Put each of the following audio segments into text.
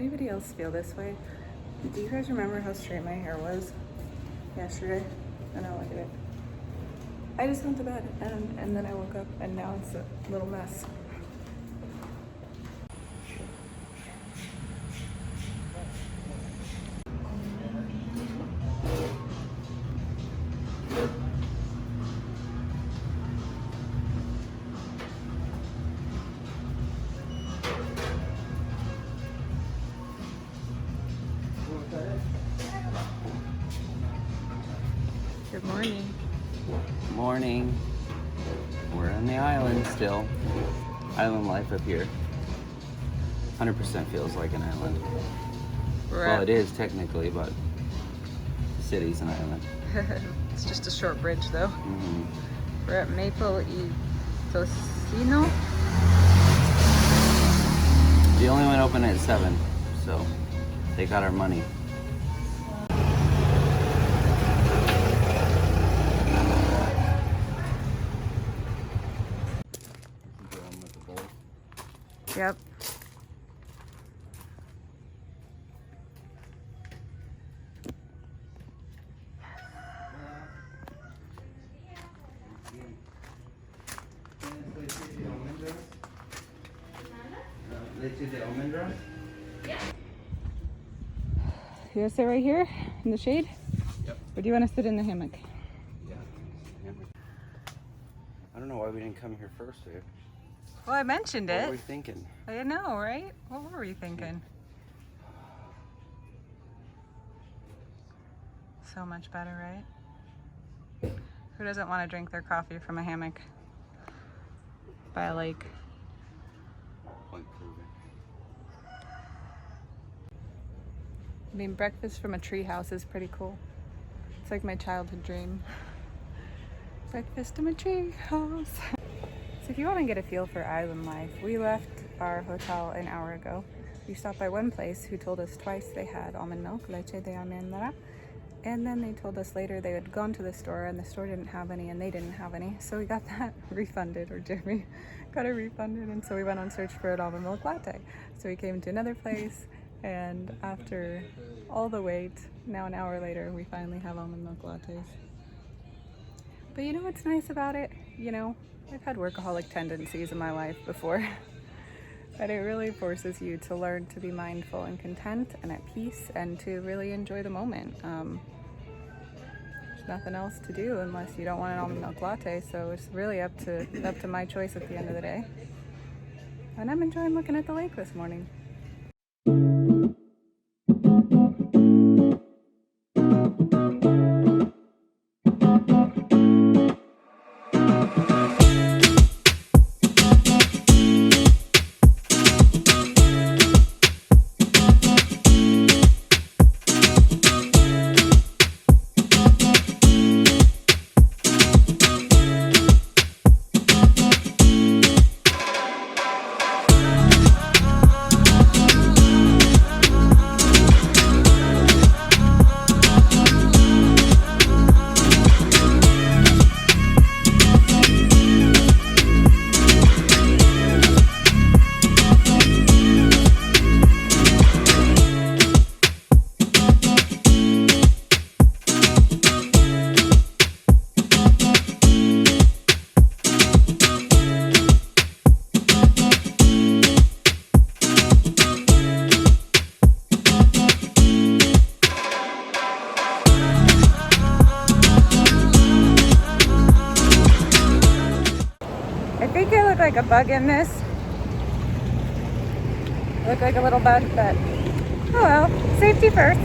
anybody else feel this way? Do you guys remember how straight my hair was yesterday? And now look at it. I just went to bed and then I woke up and now it's a little mess. Good morning. Morning. We're on the island still. Island life up here. 100% feels like an island. Well, it is technically, but the city's an island. It's just a short bridge though. Mm-hmm. We're at Maple y Tocino. The only one open at 7, so they got our money. Yep. You want to sit right here in the shade? Yep. Or do you want to sit in the hammock? Yeah. I don't know why we didn't come here first, dude. Well, I mentioned What it. were we thinking? I know, right? What were we thinking? So much better, right? Who doesn't want to drink their coffee from a hammock by a lake? Point proven. I mean, breakfast from a tree house is pretty cool. It's like my childhood dream. Breakfast in a tree house. So if you want to get a feel for island life, we left our hotel an hour ago. We stopped by one place who told us twice they had almond milk, leche de almendra, and then they told us later they had gone to the store and the store didn't have any and they didn't have any. So we got that refunded, or Jeremy got it refunded, and so we went on search for an almond milk latte. So we came to another place, and after all the wait, now an hour later, we finally have almond milk lattes. But you know what's nice about it? You know, I've had workaholic tendencies in my life before, but it really forces you to learn to be mindful and content and at peace and to really enjoy the moment. There's nothing else to do unless you don't want an almond milk latte, so it's really up to my choice at the end of the day. And I'm enjoying looking at the lake this morning. Like a bug in this. Look like a little bug, but oh well, safety first.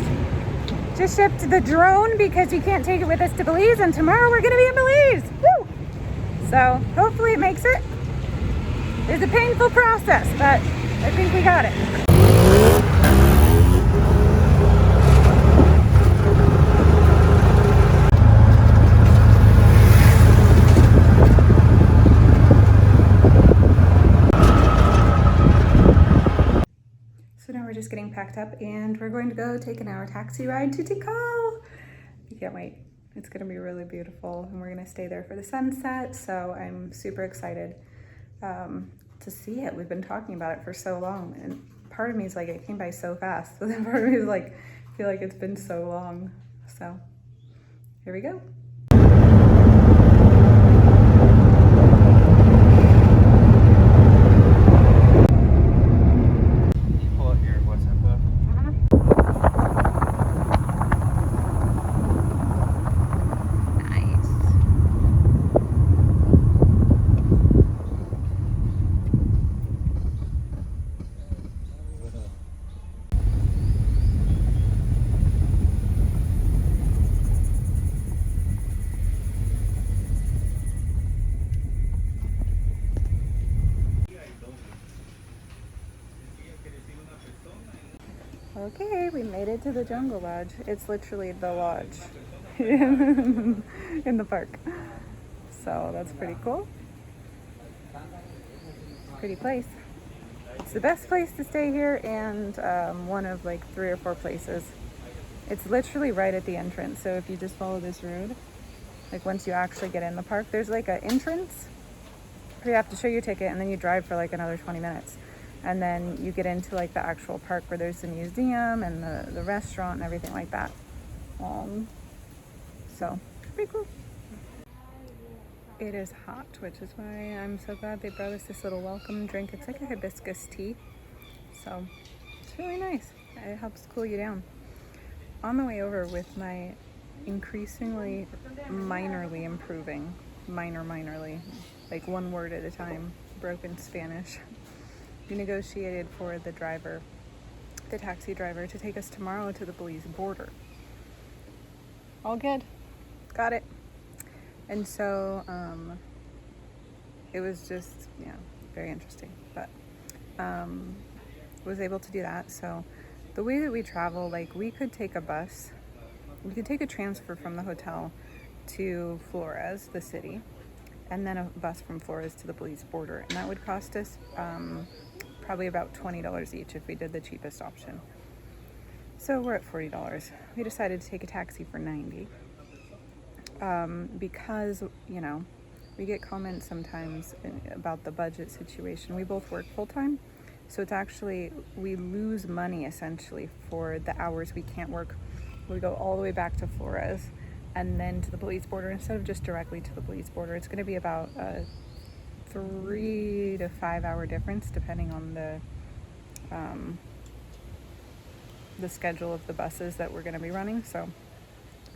Just shipped the drone because we can't take it with us to Belize, and tomorrow we're gonna be in Belize. Woo! So hopefully it makes it. It's a painful process, but I think we got it. So now we're just getting packed up and we're going to go take an hour taxi ride to Tikal. I can't wait. It's gonna be really beautiful and we're gonna stay there for the sunset. So I'm super excited to see it. We've been talking about it for so long, and part of me is like, it came by so fast. But then part of me is like, I feel like it's been so long. So here we go. Okay, we made it to the Jungle Lodge. It's literally the lodge in the park. So that's pretty cool. Pretty place. It's the best place to stay here, and one of like 3 or 4 places. It's literally right at the entrance. So if you just follow this road, like once you actually get in the park, there's like an entrance where you have to show your ticket, and then you drive for like another 20 minutes. And then you get into like the actual park where there's the museum and the restaurant and everything like that. So pretty cool. It is hot, which is why I'm so glad they brought us this little welcome drink. It's like a hibiscus tea. So it's really nice. It helps cool you down. On the way over with my increasingly minorly improving, minorly, like one word at a time, broken Spanish. We negotiated for the taxi driver, to take us tomorrow to the Belize border. All good. Got it. And so it was just, very interesting. But was able to do that. So the way that we travel, like we could take a bus. We could take a transfer from the hotel to Flores, the city, and then a bus from Flores to the Belize border. And that would cost us probably about $20 each if we did the cheapest option. So we're at $40. We decided to take a taxi for $90 because, we get comments sometimes about the budget situation. We both work full-time, so it's actually, we lose money essentially for the hours we can't work. We go all the way back to Flores and then to the Belize border instead of just directly to the Belize border. It's going to be about 3 to 5 hour difference depending on the schedule of the buses that we're going to be running. So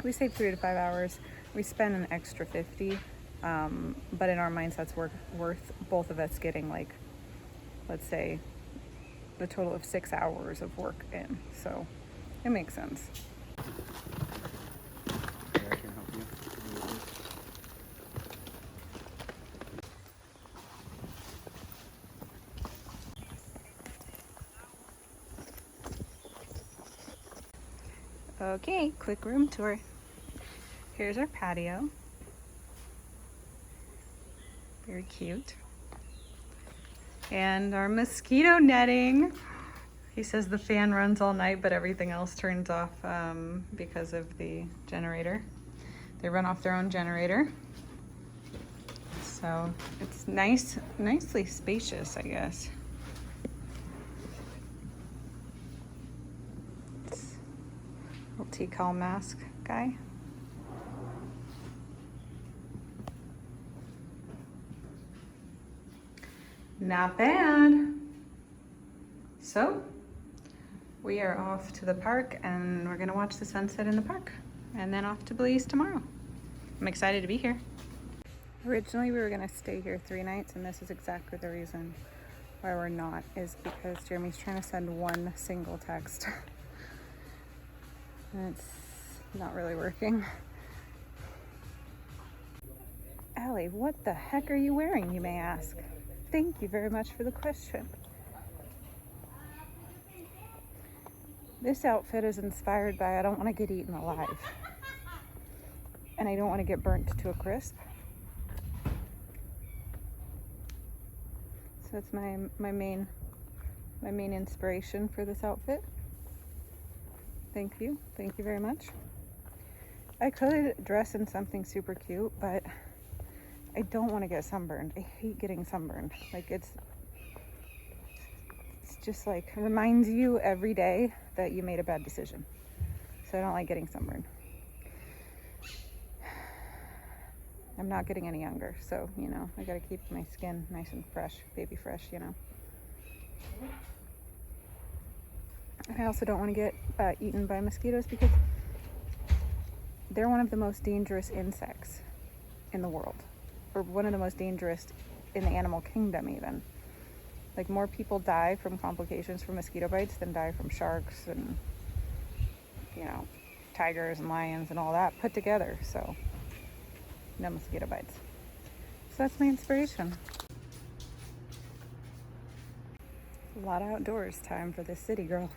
we save 3 to 5 hours. We spend an extra $50, but in our minds that's worth both of us getting, like, let's say the total of 6 hours of work in. So it makes sense. Okay, quick room tour. Here's our patio. Very cute. And our mosquito netting. He says the fan runs all night, but everything else turns off because of the generator. They run off their own generator. So it's nicely spacious, I guess. Tikal mask guy. Not bad. So we are off to the park and we're gonna watch the sunset in the park and then off to Belize tomorrow. I'm excited to be here. Originally we were gonna stay here 3 nights, and this is exactly the reason why we're not, is because Jeremy's trying to send one single text. And it's not really working. Allie, what the heck are you wearing, you may ask? Thank you very much for the question. This outfit is inspired by I don't want to get eaten alive. And I don't want to get burnt to a crisp. So that's my main inspiration for this outfit. Thank you very much. I could dress in something super cute, but I don't want to get sunburned. I hate getting sunburned. Like it's just like reminds you every day that you made a bad decision. So I don't like getting sunburned. I'm not getting any younger, so, you know, I gotta keep my skin nice and fresh, baby fresh, you know. I also don't want to get eaten by mosquitoes because they're one of the most dangerous insects in the world, or one of the most dangerous in the animal kingdom even. Like, more people die from complications from mosquito bites than die from sharks and, you know, tigers and lions and all that put together. So no mosquito bites. So that's my inspiration. A lot of outdoors time for this city girl.